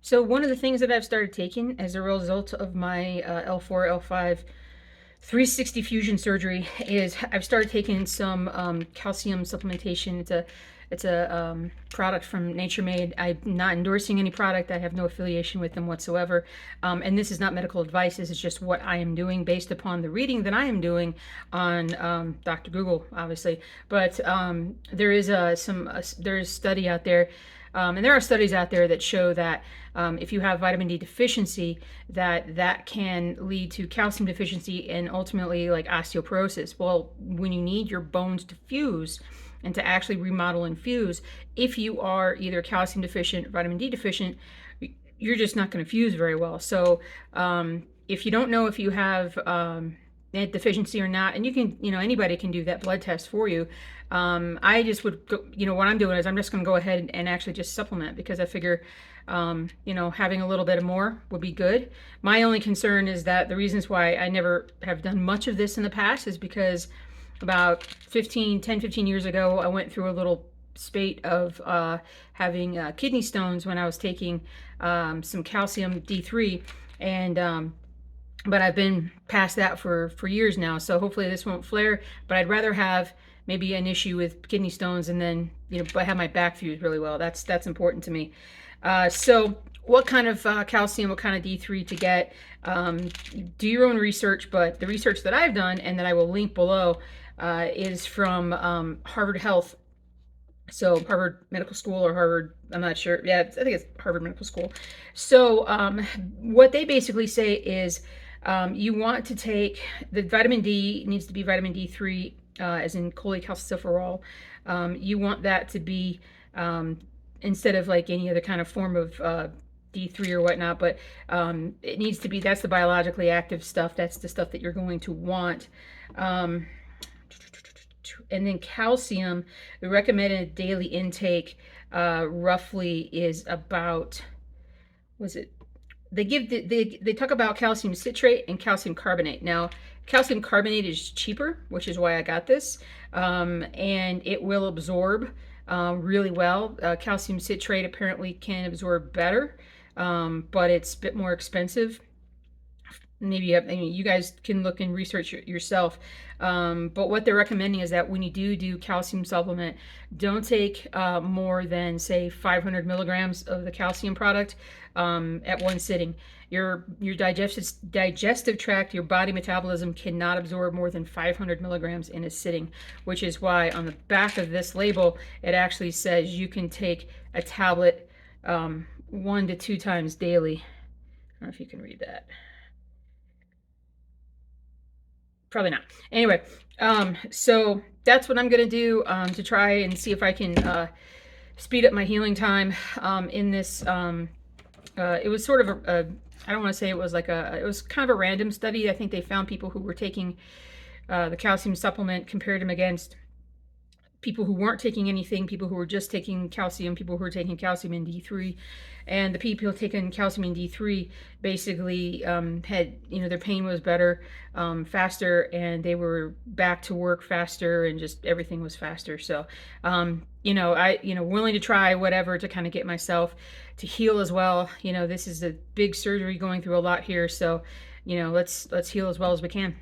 So one of the things that I've started taking as a result of my L4, L5 360 fusion surgery is I've started taking some calcium supplementation. It's a product from Nature Made. I'm not endorsing any product. I have no affiliation with them whatsoever. And this is not medical advice. This is just what I am doing based upon the reading that I am doing on Dr. Google, obviously. But there is there is study out there. And there are studies out there that show that if you have vitamin D deficiency, that can lead to calcium deficiency and ultimately like osteoporosis. Well, when you need your bones to fuse and to actually remodel and fuse, if you are either calcium deficient or vitamin D deficient, you're just not going to fuse very well. So if you don't know if you have that deficiency or not, and you can, anybody can do that blood test for you. I just would go, what I'm doing is I'm just going to go ahead and actually just supplement, because I figure, having a little bit more would be good. My only concern is that the reasons why I never have done much of this in the past is because about 10, 15 years ago, I went through a little spate of having kidney stones when I was taking some calcium D3, and but I've been past that for years now, so hopefully this won't flare. But I'd rather have maybe an issue with kidney stones and then but have my back fused really well. That's important to me. So what kind of calcium, what kind of D3 to get? Do your own research, but the research that I've done and that I will link below is from Harvard Health. So Harvard Medical School, or Harvard, I'm not sure. Yeah, I think it's Harvard Medical School. So what they basically say is you want to take the vitamin D, needs to be vitamin D3, as in cholecalciferol. You want that to be instead of like any other kind of form of D3 or whatnot, but it needs to be, that's the biologically active stuff. That's the stuff that you're going to want. And then calcium, the recommended daily intake roughly is about, they talk about calcium citrate and calcium carbonate. Now, calcium carbonate is cheaper, which is why I got this, and it will absorb really well. Calcium citrate apparently can absorb better, but it's a bit more expensive. Maybe you guys can look and research yourself. But what they're recommending is that when you do calcium supplement, don't take more than, say, 500 milligrams of the calcium product at one sitting. Your digestive tract, your body metabolism cannot absorb more than 500 milligrams in a sitting, which is why on the back of this label, it actually says you can take a tablet 1 to 2 times daily. I don't know if you can read that. Probably not. Anyway, so that's what I'm going to do to try and see if I can speed up my healing time in this. It was sort of I don't want to say it was like it was kind of a random study. I think they found people who were taking the calcium supplement, compared them against people who weren't taking anything, people who were just taking calcium, people who were taking calcium and D3. And the people taking calcium and D3 basically had, their pain was better, faster, and they were back to work faster, and just everything was faster. So, willing to try whatever to kind of get myself to heal as well. This is a big surgery, going through a lot here. So, let's heal as well as we can.